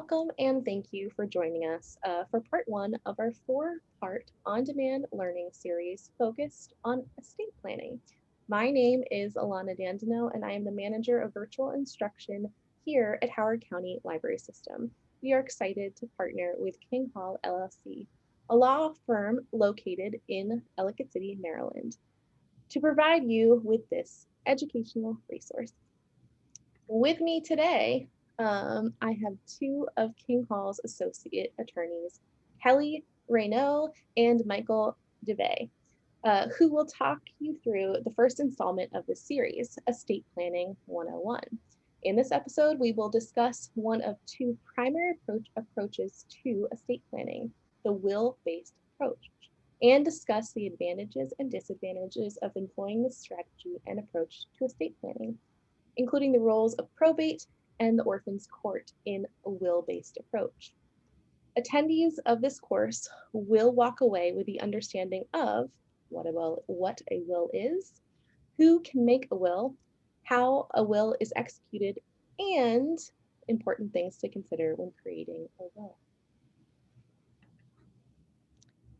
Welcome and thank you for joining us for part one of our four-part on-demand learning series focused on estate planning. My name is Alana Dandino and I am the manager of virtual instruction here at Howard County Library System. We are excited to partner with King Hall LLC, a law firm located in Ellicott City, Maryland, to provide you with this educational resource. With me today, I have two of King Hall's associate attorneys, Kelly Raynaud and Michael DeVay, who will talk you through the first installment of this series, Estate Planning 101. In this episode, we will discuss one of two primary approaches to estate planning, the will-based approach, and discuss the advantages and disadvantages of employing this strategy and approach to estate planning, including the roles of probate and the orphans court in a will-based approach. Attendees of this course will walk away with the understanding of what a will is, who can make a will, how a will is executed, and important things to consider when creating a will.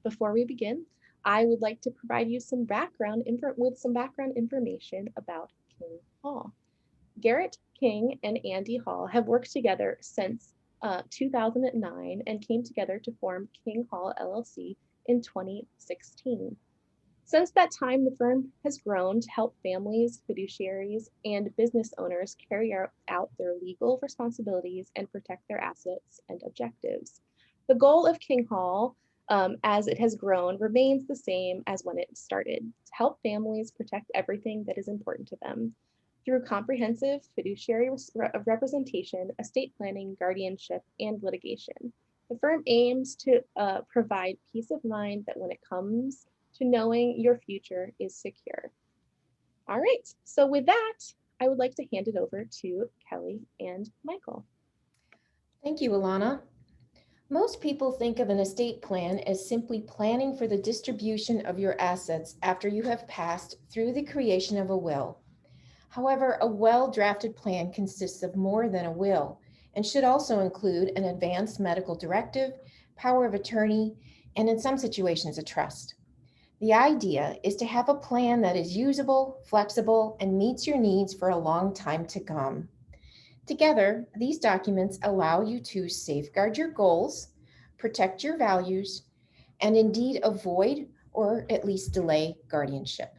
Before we begin, I would like to provide you some background information about King Hall. Garrett King and Andy Hall have worked together since 2009 and came together to form King Hall LLC in 2016. Since that time, the firm has grown to help families, fiduciaries, and business owners carry out their legal responsibilities and protect their assets and objectives. The goal of King Hall, as it has grown, remains the same as when it started: to help families protect everything that is important to them through comprehensive fiduciary representation, estate planning, guardianship, and litigation. The firm aims to provide peace of mind that when it comes to knowing your future is secure. All right, so with that, I would like to hand it over to Kelly and Michael. Thank you, Alana. Most people think of an estate plan as simply planning for the distribution of your assets after you have passed through the creation of a will. However, a well-drafted plan consists of more than a will and should also include an advanced medical directive, power of attorney, and in some situations, a trust. The idea is to have a plan that is usable, flexible, and meets your needs for a long time to come. Together, these documents allow you to safeguard your goals, protect your values, and indeed avoid or at least delay guardianship.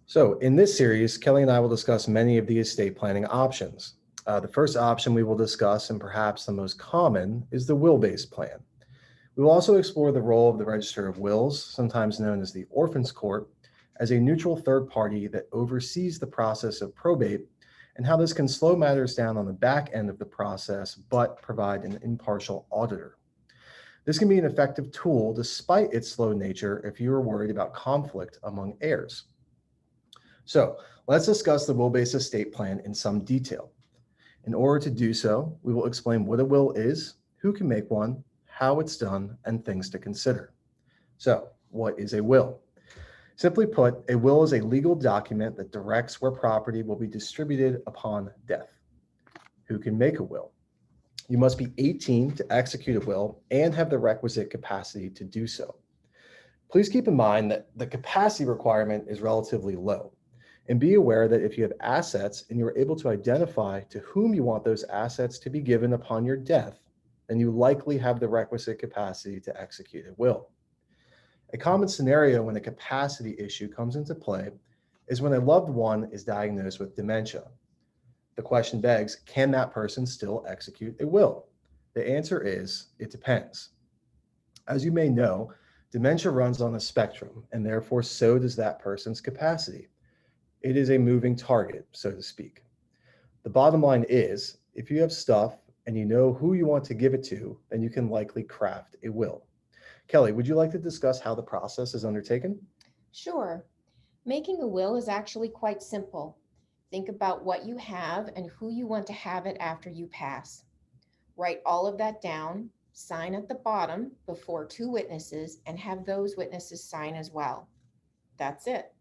So in this series, Kelly and I will discuss many of the estate planning options. The first option we will discuss, and perhaps the most common, is the will-based plan. We will also explore the role of the Register of Wills, sometimes known as the Orphans Court, as a neutral third party that oversees the process of probate, and how this can slow matters down on the back end of the process, but provide an impartial auditor. This can be an effective tool despite its slow nature if you are worried about conflict among heirs. So let's discuss the will-based estate plan in some detail. In order to do so, we will explain what a will is, who can make one, how it's done, and things to consider. So what is a will? Simply put, a will is a legal document that directs where property will be distributed upon death. Who can make a will? You must be 18 to execute a will and have the requisite capacity to do so. Please keep in mind that the capacity requirement is relatively low. And be aware that if you have assets and you are able to identify to whom you want those assets to be given upon your death, then you likely have the requisite capacity to execute a will. A common scenario when a capacity issue comes into play is when a loved one is diagnosed with dementia. The question begs, can that person still execute a will? The answer is, it depends. As you may know, dementia runs on a spectrum, and therefore so does that person's capacity. It is a moving target, so to speak. The bottom line is, if you have stuff and you know who you want to give it to, then you can likely craft a will. Kelly, would you like to discuss how the process is undertaken? Sure. Making a will is actually quite simple. Think about what you have and who you want to have it after you pass. Write all of that down, sign at the bottom before two witnesses, and have those witnesses sign as well. That's it.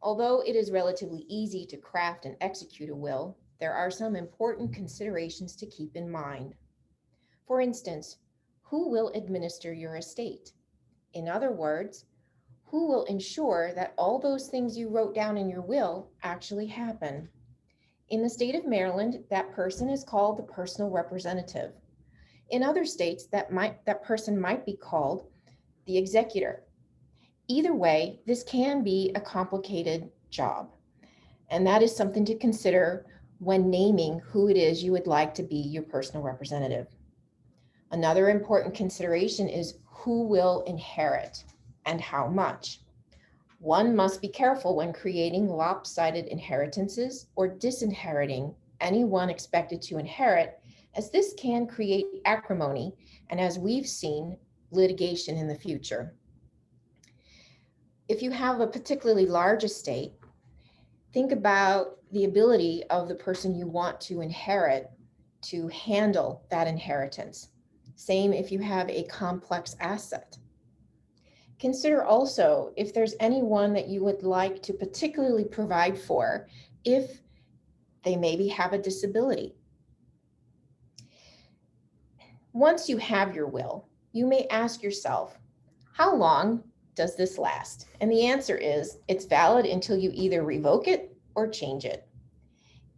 Although it is relatively easy to craft and execute a will, there are some important considerations to keep in mind. For instance, who will administer your estate? In other words, who will ensure that all those things you wrote down in your will actually happen? In the state of Maryland, that person is called the personal representative. In other states, that person might be called the executor. Either way, this can be a complicated job, and that is something to consider when naming who it is you would like to be your personal representative. Another important consideration is who will inherit and how much. One must be careful when creating lopsided inheritances or disinheriting anyone expected to inherit, as this can create acrimony and, as we've seen, litigation in the future. If you have a particularly large estate, think about the ability of the person you want to inherit to handle that inheritance. Same if you have a complex asset. Consider also if there's anyone that you would like to particularly provide for if they maybe have a disability. Once you have your will, you may ask yourself, how long does this last? And the answer is, it's valid until you either revoke it or change it.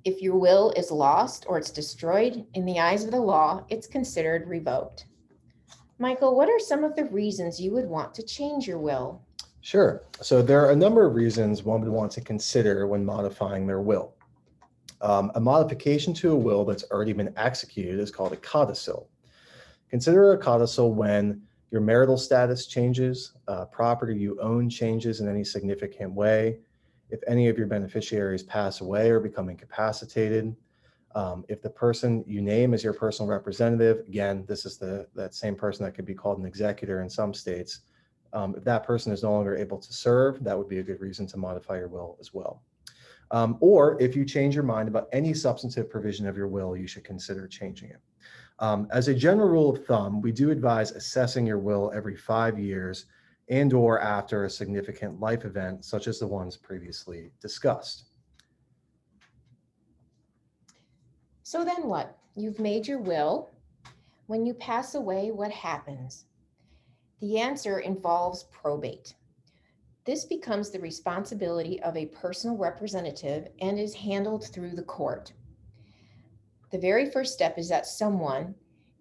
If your will is lost or it's destroyed, in the eyes of the law, it's considered revoked. Michael, what are some of the reasons you would want to change your will? Sure. So there are a number of reasons one would want to consider when modifying their will. A modification to a will that's already been executed is called a codicil. Consider a codicil when your marital status changes, property you own changes in any significant way, if any of your beneficiaries pass away or become incapacitated, if the person you name as your personal representative, again, this is that same person that could be called an executor in some states, if that person is no longer able to serve, that would be a good reason to modify your will as well. Or if you change your mind about any substantive provision of your will, you should consider changing it. As a general rule of thumb, we do advise assessing your will every 5 years and or after a significant life event, such as the ones previously discussed. So then what? You've made your will. When you pass away, what happens? The answer involves probate. This becomes the responsibility of a personal representative and is handled through the court. The very first step is that someone,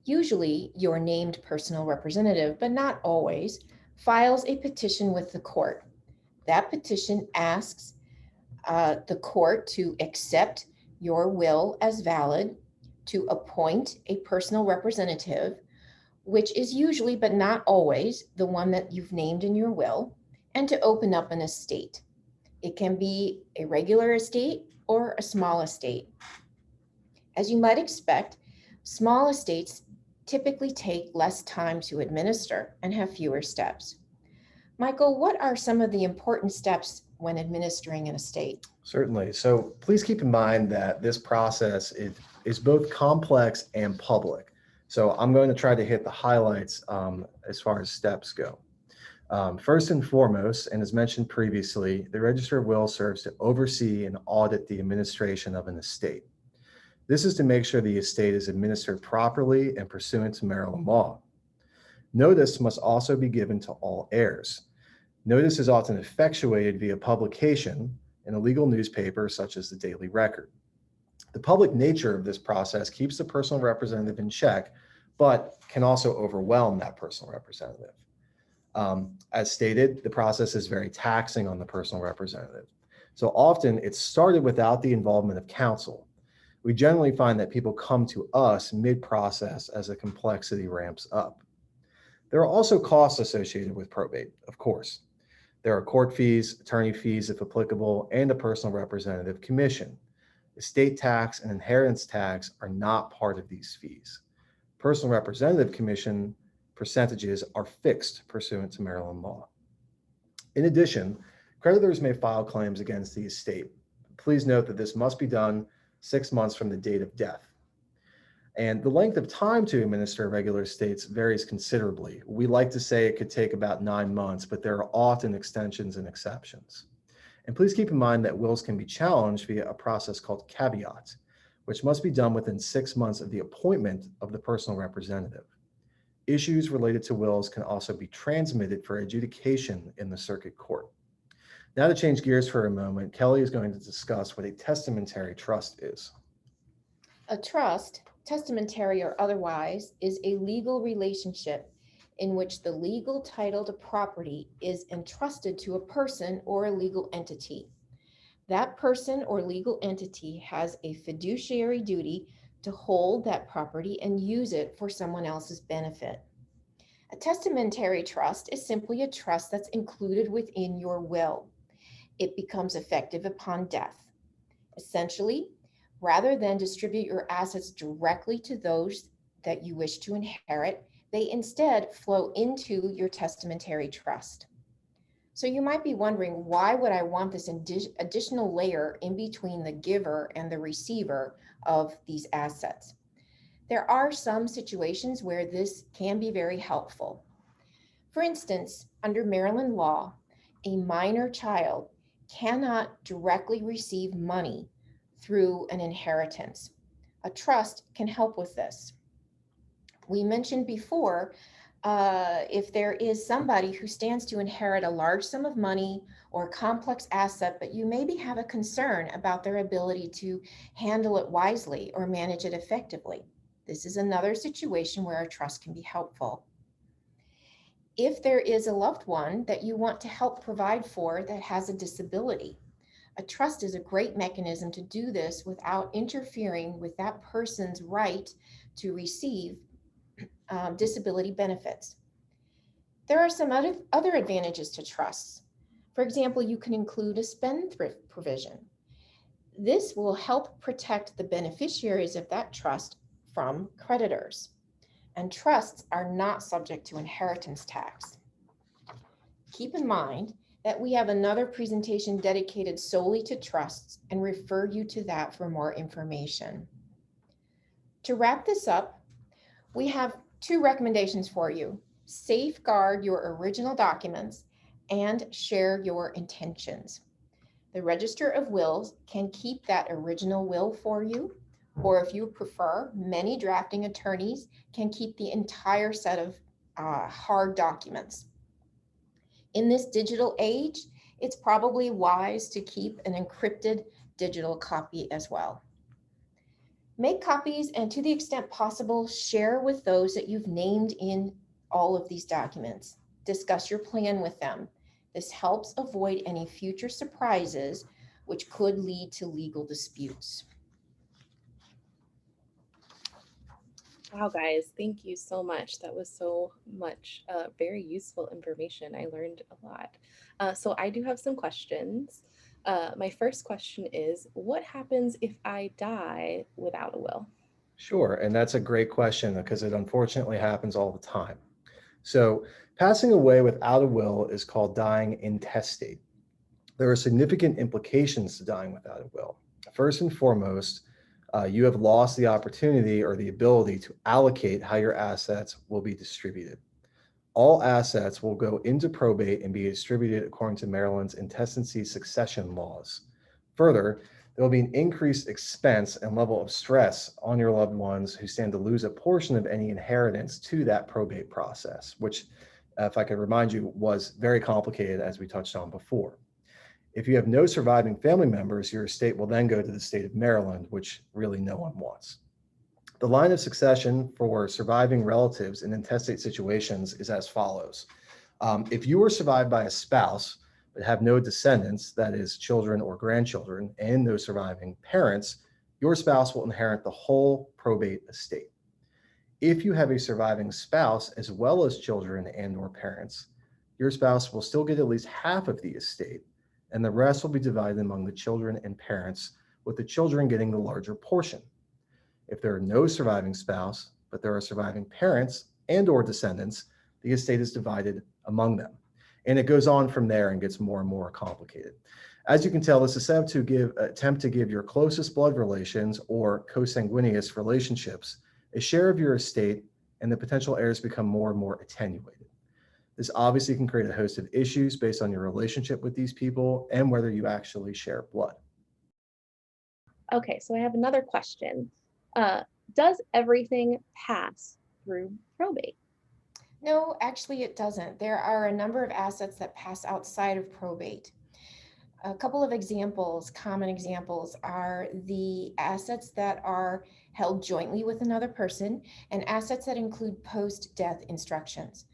usually your named personal representative, but not always, files a petition with the court. That petition asks the court to accept your will as valid, to appoint a personal representative, which is usually, but not always, the one that you've named in your will, and to open up an estate. It can be a regular estate or a small estate. As you might expect, small estates typically take less time to administer and have fewer steps. Michael, what are some of the important steps when administering an estate? Certainly. So please keep in mind that this process is both complex and public. So I'm going to try to hit the highlights as far as steps go. First and foremost, and as mentioned previously, the Register of Wills serves to oversee and audit the administration of an estate. This is to make sure the estate is administered properly and pursuant to Maryland law. Notice must also be given to all heirs. Notice is often effectuated via publication in a legal newspaper such as the Daily Record. The public nature of this process keeps the personal representative in check, but can also overwhelm that personal representative. As stated, the process is very taxing on the personal representative. So often it's started without the involvement of counsel. We generally find that people come to us mid-process as the complexity ramps up. There are also costs associated with probate, of course. There are court fees, attorney fees if applicable, and a personal representative commission. Estate tax and inheritance tax are not part of these fees. Personal representative commission percentages are fixed pursuant to Maryland law. In addition, creditors may file claims against the estate. Please note that this must be done 6 months from the date of death. And the length of time to administer regular estates varies considerably. We like to say it could take about 9 months, but there are often extensions and exceptions. And please keep in mind that wills can be challenged via a process called caveat, which must be done within 6 months of the appointment of the personal representative. Issues related to wills can also be transmitted for adjudication in the circuit court. Now to change gears for a moment, Kelly is going to discuss what a testamentary trust is. A trust, testamentary or otherwise, is a legal relationship in which the legal title to property is entrusted to a person or a legal entity. That person or legal entity has a fiduciary duty to hold that property and use it for someone else's benefit. A testamentary trust is simply a trust that's included within your will. It becomes effective upon death. Essentially, rather than distribute your assets directly to those that you wish to inherit, they instead flow into your testamentary trust. So you might be wondering, why would I want this additional layer in between the giver and the receiver of these assets? There are some situations where this can be very helpful. For instance, under Maryland law, a minor child cannot directly receive money through an inheritance. A trust can help with this. We mentioned before, if there is somebody who stands to inherit a large sum of money or a complex asset, but you maybe have a concern about their ability to handle it wisely or manage it effectively, this is another situation where a trust can be helpful. If there is a loved one that you want to help provide for that has a disability, a trust is a great mechanism to do this without interfering with that person's right to receive disability benefits. There are some other advantages to trusts. For example, you can include a spendthrift provision. This will help protect the beneficiaries of that trust from creditors. And trusts are not subject to inheritance tax. Keep in mind that we have another presentation dedicated solely to trusts and refer you to that for more information. To wrap this up, we have 2 recommendations for you. Safeguard your original documents and share your intentions. The Register of Wills can keep that original will for you, or if you prefer, many drafting attorneys can keep the entire set of hard documents. In this digital age, it's probably wise to keep an encrypted digital copy as well. Make copies and, to the extent possible, share with those that you've named in all of these documents. Discuss your plan with them. This helps avoid any future surprises which could lead to legal disputes. Wow, guys, thank you so much. That was so much very useful information. I learned a lot. So I do have some questions. My first question is, what happens if I die without a will? Sure, and that's a great question because it unfortunately happens all the time. So passing away without a will is called dying intestate. There are significant implications to dying without a will. First and foremost, you have lost the opportunity or the ability to allocate how your assets will be distributed. All assets will go into probate and be distributed according to Maryland's intestacy succession laws. Further, there will be an increased expense and level of stress on your loved ones who stand to lose a portion of any inheritance to that probate process, which, if I could remind you, was very complicated as we touched on before. If you have no surviving family members, your estate will then go to the state of Maryland, which really no one wants. The line of succession for surviving relatives in intestate situations is as follows. If you were survived by a spouse but have no descendants, that is children or grandchildren, and no surviving parents, your spouse will inherit the whole probate estate. If you have a surviving spouse as well as children and or parents, your spouse will still get at least half of the estate, and the rest will be divided among the children and parents, with the children getting the larger portion. If there are no surviving spouse, but there are surviving parents and or descendants, the estate is divided among them. And it goes on from there and gets more and more complicated. As you can tell, this is set up to attempt to give your closest blood relations or consanguineous relationships a share of your estate, and the potential heirs become more and more attenuated. This obviously can create a host of issues based on your relationship with these people and whether you actually share blood. Okay, so I have another question. Does everything pass through probate? No, actually it doesn't. There are a number of assets that pass outside of probate. A couple of examples, common examples, are the assets that are held jointly with another person and assets that include post-death instructions.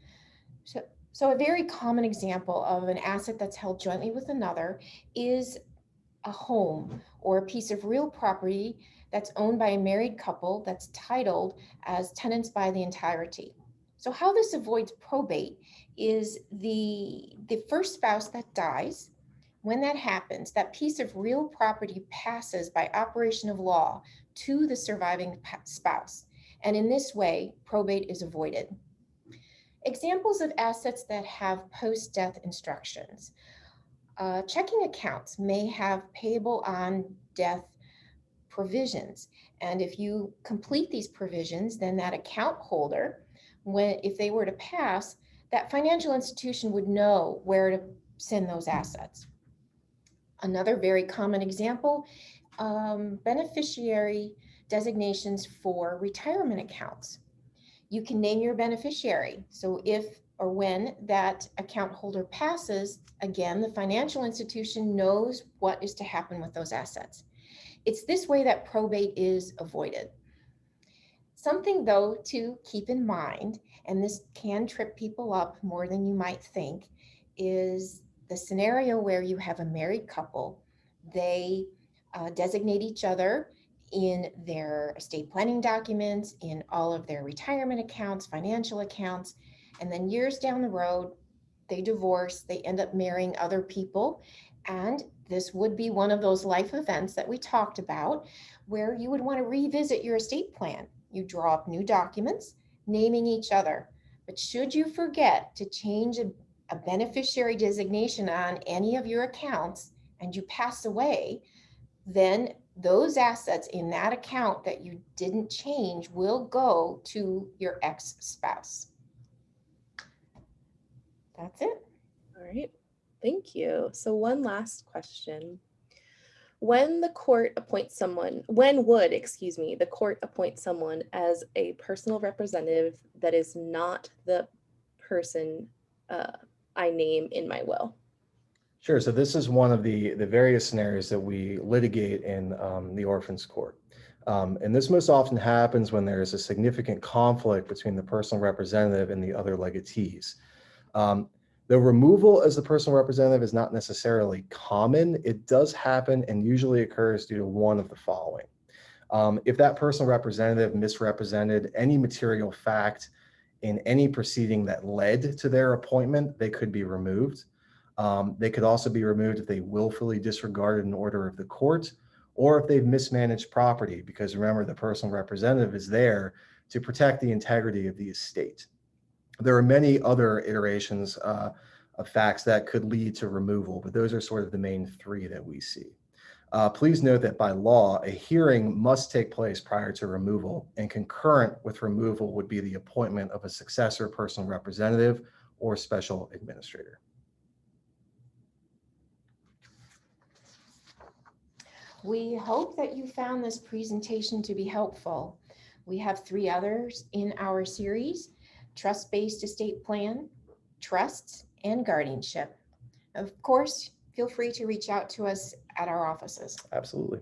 So a very common example of an asset that's held jointly with another is a home or a piece of real property that's owned by a married couple that's titled as tenants by the entirety. So how this avoids probate is the first spouse that dies. When that happens, that piece of real property passes by operation of law to the surviving spouse. And in this way, probate is avoided. Examples of assets that have post-death instructions. Checking accounts may have payable on death provisions. And if you complete these provisions, then that account holder, if they were to pass, that financial institution would know where to send those assets. Another very common example, beneficiary designations for retirement accounts. You can name your beneficiary. So if or when that account holder passes, again, the financial institution knows what is to happen with those assets. It's this way that probate is avoided. Something, though, to keep in mind, and this can trip people up more than you might think, is the scenario where you have a married couple. They designate each other in their estate planning documents, in all of their retirement accounts, financial accounts, and then years down the road, they divorce, they end up marrying other people. And this would be one of those life events that we talked about, where you would want to revisit your estate plan. You draw up new documents, naming each other. But should you forget to change a beneficiary designation on any of your accounts and you pass away, then those assets in that account that you didn't change will go to your ex-spouse. That's it. All right, thank you. So one last question. When the court appoints someone, when would, excuse me, the court appoint someone as a personal representative that is not the person I name in my will? Sure. So this is one of the various scenarios that we litigate in the orphans court. And this most often happens when there is a significant conflict between the personal representative and the other legatees. The removal as the personal representative is not necessarily common. It does happen and usually occurs due to one of the following. If that personal representative misrepresented any material fact in any proceeding that led to their appointment, they could be removed. They could also be removed if they willfully disregarded an order of the court, or if they've mismanaged property, because remember, the personal representative is there to protect the integrity of the estate. There are many other iterations of facts that could lead to removal, but those are sort of the main three that we see. Please note that by law, a hearing must take place prior to removal, and concurrent with removal would be the appointment of a successor personal representative or special administrator. We hope that you found this presentation to be helpful. We have 3 others in our series: trust-based estate plan, trusts, and guardianship. Of course, feel free to reach out to us at our offices. Absolutely.